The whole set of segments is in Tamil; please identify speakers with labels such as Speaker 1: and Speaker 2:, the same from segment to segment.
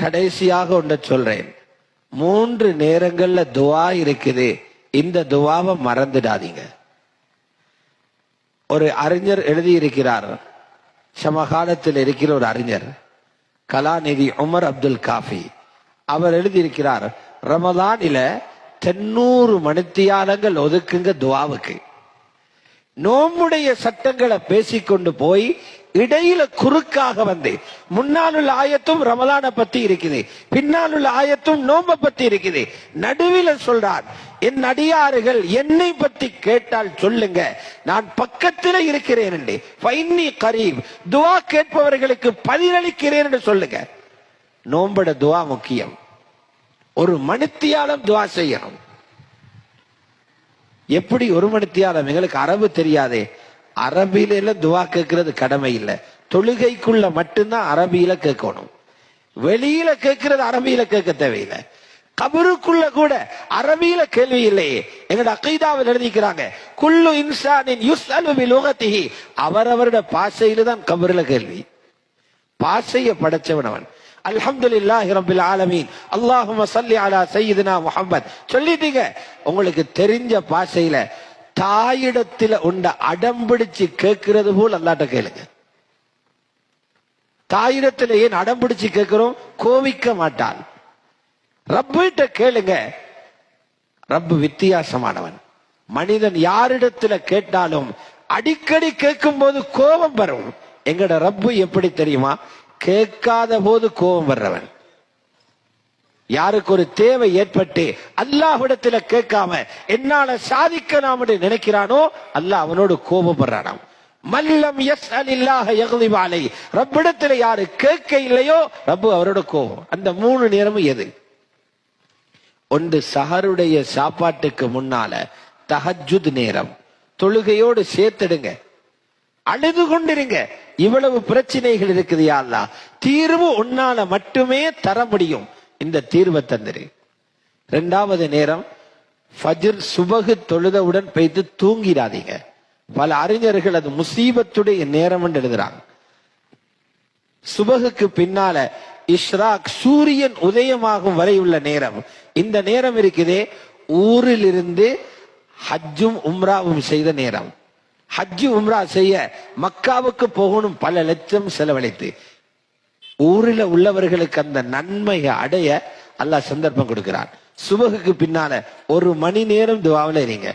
Speaker 1: கடைசியாக ஒன்று சொல்றேன். 3 நேரங்கள்ல துவா இருக்குது. இந்த துவாவை மறந்துடாதீங்க. ஒரு அறிஞர் எழுதியிருக்கிறார், சமகாலத்தில் இருக்கிற ஒரு அறிஞர், கலாநிதி உமர் அப்துல் காஃபி. அவர் எழுதியிருக்கிறார், ரமலானில 90 மணித்தியாலங்கள் ஒதுக்குங்க துவாவுக்கு. நோம்புடைய சட்டங்களை பேசிக்கொண்டு போய் இடையில குறுக்காக வந்து முன்னால் உள்ள ஆயத்தும் ரமலான பத்தி இருக்குது, பின்னால் உள்ள ஆயத்தும் நோம்ப பத்தி இருக்குது. நடுவில் சொல்றார், என் அடியாறுகள் என்னை பத்தி கேட்டால் சொல்லுங்க, நான் பக்கத்தில் இருக்கிறேன் என்று. ஃபைன்னி கரீப், துவா கேட்பவர்களுக்கு பதிலளிக்கிறேன் என்று சொல்லுங்க. நோம்பட துவா முக்கியம். 1 மணித்தியாலம் துவா செய்யணும். எப்படி 1 மணித்தியாலம்? எங்களுக்கு அரபு தெரியாதே. அரபியில துவா கேட்கறது கடமை இல்லை. தொழுகைக்குள்ள மட்டும்தான் அரபியில கேட்கணும். வெளியில கேட்கறது அரபியில கேட்க தேவையில்லை. கபருக்குள்ள கூட அரபியில கேள்வி இல்லையே. எங்களோட அகீதாவில் எழுதிக்கிறாங்க, குல்லு இன்சானின் யுஸ்அலு பிலுகத்திஹி, அவரவருடைய பாஷையில தான் கபருல கேள்வி. பாஷையை படைச்சவன் அவன். அல்ஹம்துலில்லாஹி ரப்பில் ஆலமீன், அல்லாஹும்ம ஸல்லி அலா சய்யிதினா முஹம்மத் சொல்லிட்டீங்க. உங்களுக்கு தெரிஞ்ச பாஷையில தாயிடத்துல உண்ட அடம்பிடிச்சு கேட்கிறது போல் அல்லாட்ட கேளுங்க. தாயிடத்துல ஏன் அடம்பிடிச்சு கேட்கிறோம்? கோவிக்க மாட்டான். ரப்பிட்ட கேளுங்க. ரப்பு வித்தியாசமானவன். மனிதன் யாரிடத்துல கேட்டாலும் அடிக்கடி கேட்கும் போது கோபம் வரும். எங்கட ரப்பு எப்படி தெரியுமா? கேட்காத போது கோபம் வர்றவன். யாருக்கு ஒரு தேவை ஏற்பட்டு அல்லாஹ்விடத்துல கேட்காம என்னால சாதிக்கலாம் என்று நினைக்கிறானோ அல்லாஹ் அவனோடு கோபப்படுறானாம். மல்லம் யஸ்அலில்லாஹ யக்லிபு அலைஹி, ரப்பிடத்துல யாரு கேட்க இல்லையோ ரப்பு அவரோட கோபம். அந்த 3 நேரமும் எது? ஒன்று சஹருடைய சாப்பாட்டுக்கு முன்னால தஹஜ்ஜுத் நேரம், தொழுகையோடு சேர்த்துடுங்க. அழுது கொண்டிருங்க, இவ்வளவு பிரச்சனைகள் இருக்குது யா அல்லாஹ், தீர்வு உன்னால மட்டுமே தர முடியும், இந்த தீர்வை தந்திரு. 2வது நேரம் ஃபஜ்ர், சுபஹ் தொழுதவுடன் போய்த்து தூங்கிடாதீங்க. பல அறிஞர்கள் அது முசீபத்துடைய நேரம் என்று எழுதுறாங்க. சுபஹுக்கு பின்னால இஷ்ராக், சூரியன் உதயமாகும் வரை உள்ள நேரம். இந்த நேரம் இருக்குதே, ஊரில் இருந்து ஹஜ்ஜும் உம்ராவும் செய்த நேரம். ஹஜ்ஜு உம்ரா செய்ய மக்காவுக்கு போகணும், பல லட்சம் செலவழித்து. ஊரில் உள்ளவர்களுக்கு அந்த நன்மையை அடைய அல்லாஹ் சந்தர்ப்பம் கொடுக்கிறான். சுபஹுக்கு பின்னால 1 மணி நேரம் துஆவுல இருங்க.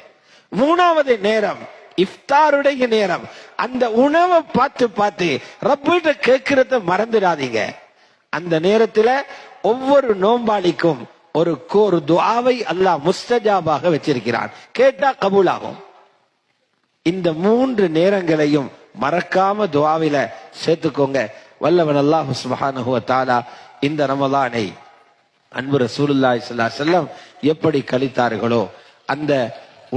Speaker 1: 3வது நேரம் இஃப்தாருடைய நேரம். அந்த உணவை பார்த்து ரப்பிட்ட கேட்கிறத மறந்துடாதீங்க. அந்த நேரத்துல ஒவ்வொரு நோம்பாளிக்கும் ஒரு துஆவை அல்லாஹ் முஸ்தஜாபாக வச்சிருக்கிறான். கேட்டா கபூலாகும். இந்த 3 நேரங்களையும் மறக்காம துஆவில சேர்த்துக்கோங்க. வல்லவன் அல்லாஹ் சுப்ஹானஹு வ தஆலா இந்த ரமலானை அன்பு ரசூலுல்லாஹி ஸல்லல்லாஹு அலைஹி வஸல்லம் எப்படி கழித்தார்களோ அந்த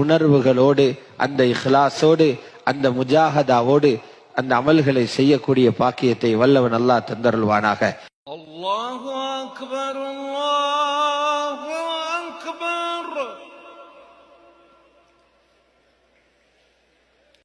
Speaker 1: உணர்வுகளோடு, அந்த இஹ்லாஸோடு, அந்த முஜாஹதாவோடு அந்த அமல்களை செய்யக்கூடிய பாக்கியத்தை வல்லவன் அல்லாஹ் தந்தருள்வானாக. அல்லாஹு அக்பர்.